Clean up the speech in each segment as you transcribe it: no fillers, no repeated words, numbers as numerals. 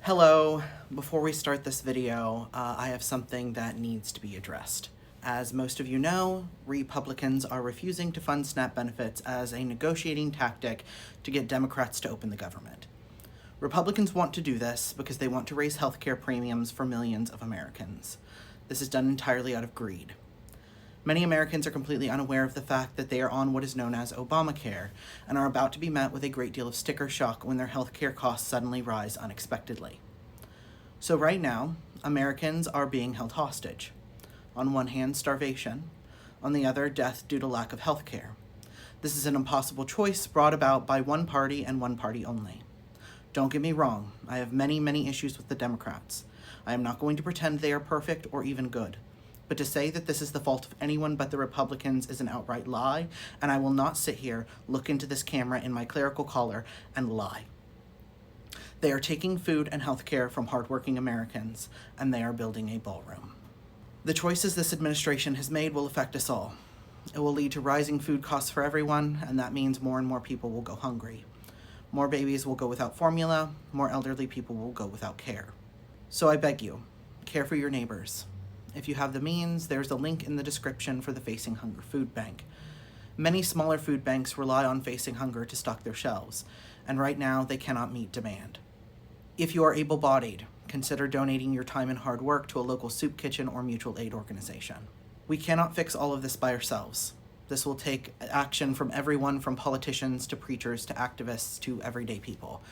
Hello, before we start this video, I have something that needs to be addressed. As most of you know, Republicans are refusing to fund SNAP benefits as a negotiating tactic to get Democrats to open the government. Republicans want to do this because they want to raise healthcare premiums for millions of Americans. This is done entirely out of greed. Many Americans are completely unaware of the fact that they are on what is known as Obamacare and are about to be met with a great deal of sticker shock when their healthcare costs suddenly rise unexpectedly. So right now, Americans are being held hostage. On one hand, starvation. On the other, death due to lack of healthcare. This is an impossible choice brought about by one party and one party only. Don't get me wrong, I have many issues with the Democrats. I am not going to pretend they are perfect or even good. But to say that this is the fault of anyone but the Republicans is an outright lie, and I will not sit here, look into this camera in my clerical collar, and lie. They are taking food and health care from hardworking Americans, and they are building a ballroom. The choices this administration has made will affect us all. It will lead to rising food costs for everyone, and that means more and more people will go hungry. More babies will go without formula, more elderly people will go without care. So I beg you, care for your neighbors. If you have the means, there's a link in the description for the Facing Hunger Food Bank. Many smaller food banks rely on Facing Hunger to stock their shelves, and right now they cannot meet demand. If you are able-bodied, consider donating your time and hard work to a local soup kitchen or mutual aid organization. We cannot fix all of this by ourselves. This will take action from everyone from politicians to preachers to activists to everyday people.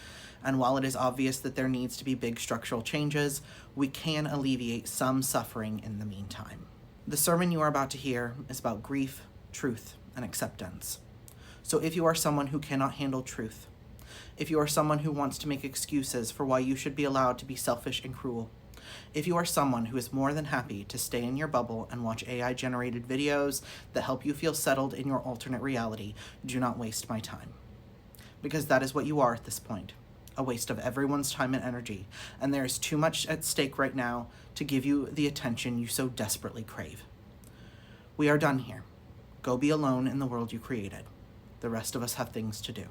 And while it is obvious that there needs to be big structural changes, we can alleviate some suffering in the meantime. The sermon you are about to hear is about grief, truth, and acceptance. So if you are someone who cannot handle truth, if you are someone who wants to make excuses for why you should be allowed to be selfish and cruel, if you are someone who is more than happy to stay in your bubble and watch AI-generated videos that help you feel settled in your alternate reality, do not waste my time. Because that is what you are at this point. A waste of everyone's time and energy, and there is too much at stake right now to give you the attention you so desperately crave. We are done here. Go be alone in the world you created. The rest of us have things to do.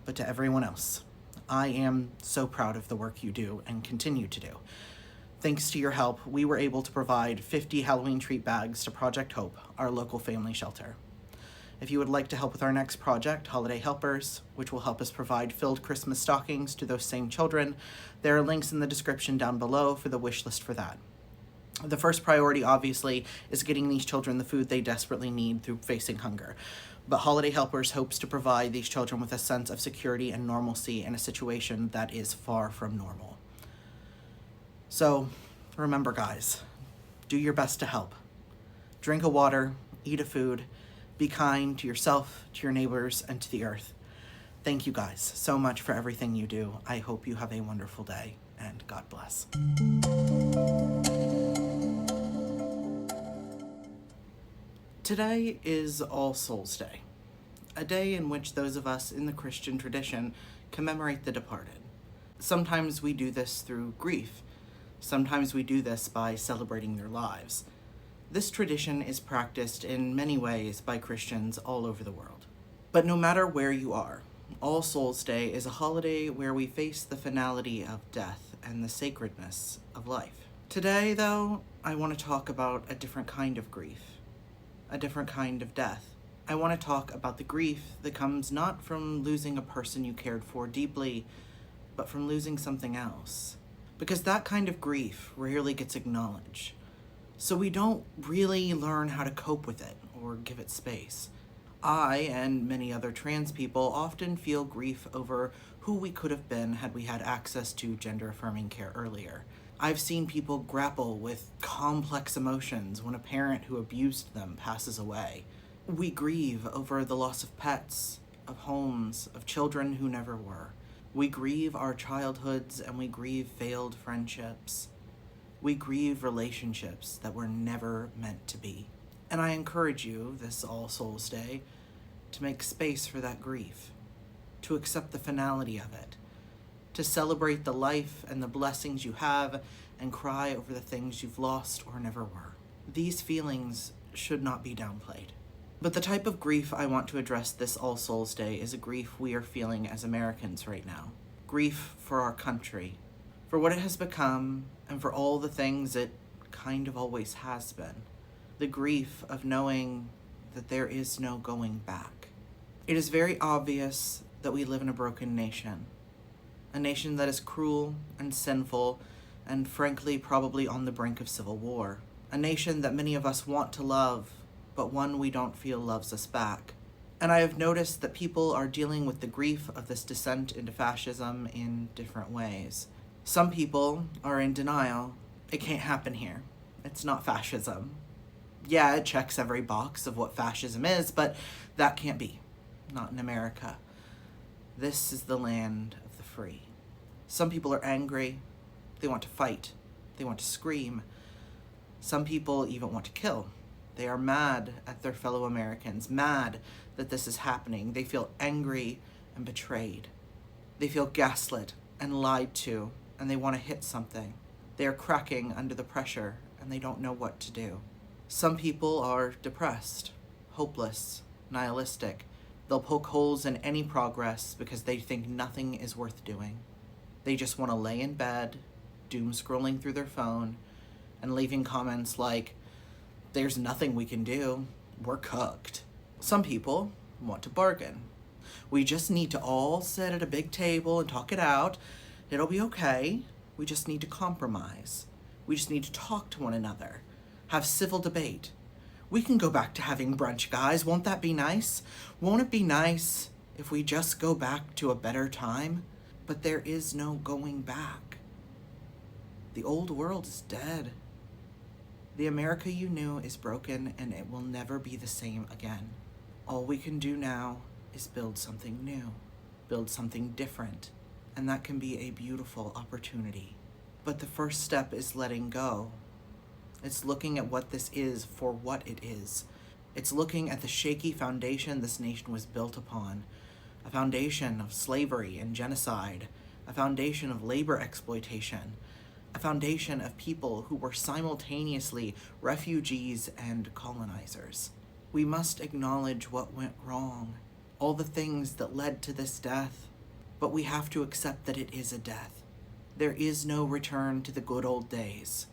But to everyone else, I am so proud of the work you do and continue to do. Thanks to your help, we were able to provide 50 Halloween treat bags to Project Hope, our local family shelter. If you would like to help with our next project, Holiday Helpers, which will help us provide filled Christmas stockings to those same children, there are links in the description down below for the wish list for that. The first priority, obviously, is getting these children the food they desperately need through Facing Hunger. But Holiday Helpers hopes to provide these children with a sense of security and normalcy in a situation that is far from normal. So, remember guys, do your best to help. Drink a water, eat a food, be kind to yourself, to your neighbors, and to the earth. Thank you guys so much for everything you do. I hope you have a wonderful day, and God bless. Today is All Souls Day, a day in which those of us in the Christian tradition commemorate the departed. Sometimes we do this through grief. Sometimes we do this by celebrating their lives. This tradition is practiced in many ways by Christians all over the world. But no matter where you are, All Souls Day is a holiday where we face the finality of death and the sacredness of life. Today, though, I want to talk about a different kind of grief, a different kind of death. I want to talk about the grief that comes not from losing a person you cared for deeply, but from losing something else. Because that kind of grief rarely gets acknowledged. So we don't really learn how to cope with it or give it space. I, and many other trans people, often feel grief over who we could have been had we had access to gender-affirming care earlier. I've seen people grapple with complex emotions when a parent who abused them passes away. We grieve over the loss of pets, of homes, of children who never were. We grieve our childhoods and we grieve failed friendships. We grieve relationships that were never meant to be. And I encourage you, this All Souls Day, to make space for that grief, to accept the finality of it, to celebrate the life and the blessings you have, and cry over the things you've lost or never were. These feelings should not be downplayed. But the type of grief I want to address this All Souls Day is a grief we are feeling as Americans right now. grief for our country, for what it has become, and for all the things it kind of always has been. The grief of knowing that there is no going back. It is very obvious that we live in a broken nation, a nation that is cruel and sinful and frankly probably on the brink of civil war, a nation that many of us want to love, but one we don't feel loves us back. And I have noticed that people are dealing with the grief of this descent into fascism in different ways. Some people are in denial. It can't happen here. It's not fascism. Yeah, it checks every box of what fascism is, but that can't be. Not in America. This is the land of the free. Some people are angry. They want to fight. They want to scream. Some people even want to kill. They are mad at their fellow Americans, mad that this is happening. They feel angry and betrayed. They feel gaslit and lied to, and they want to hit something. They are cracking under the pressure, and they don't know what to do. Some people are depressed, hopeless, nihilistic. They'll poke holes in any progress because they think nothing is worth doing. They just want to lay in bed, doom scrolling through their phone, and leaving comments like, "There's nothing we can do. We're cooked." Some people want to bargain. We just need to all sit at a big table and talk it out. It'll be okay. We just need to compromise. We just need to talk to one another, have civil debate. We can go back to having brunch, guys. Won't that be nice? Won't it be nice if we just go back to a better time? But there is no going back. The old world is dead. The America you knew is broken, and it will never be the same again. All we can do now is build something new, build something different, and that can be a beautiful opportunity. But the first step is letting go. It's looking at what this is for what it is. It's looking at the shaky foundation this nation was built upon, a foundation of slavery and genocide, a foundation of labor exploitation, a foundation of people who were simultaneously refugees and colonizers. We must acknowledge what went wrong, all the things that led to this death, but we have to accept that it is a death. There is no return to the good old days.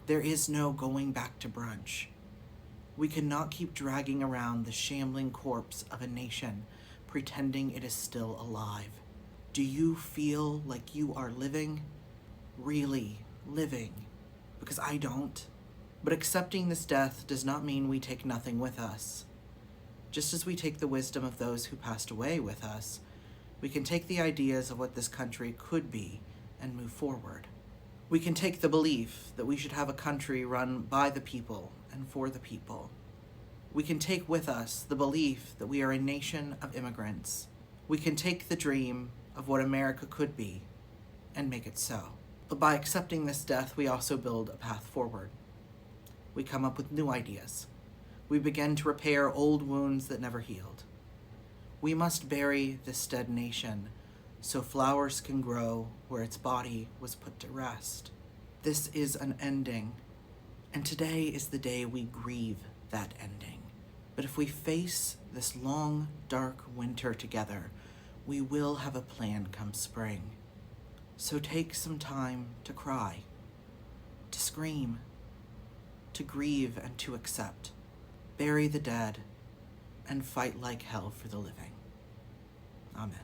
There is no going back to brunch. We cannot keep dragging around the shambling corpse of a nation, pretending it is still alive. Do you feel like you are living? Really living? Because I don't. But accepting this death does not mean we take nothing with us. Just as we take the wisdom of those who passed away with us, we can take the ideas of what this country could be and move forward. We can take the belief that we should have a country run by the people and for the people. We can take with us the belief that we are a nation of immigrants. We can take the dream of what America could be and make it so. But by accepting this death, we also build a path forward. We come up with new ideas. We begin to repair old wounds that never healed. We must bury this dead nation so flowers can grow where its body was put to rest. This is an ending, and today is the day we grieve that ending. But if we face this long, dark winter together, we will have a plan come spring. So take some time to cry, to scream, to grieve and to accept, bury the dead, and fight like hell for the living. Amen.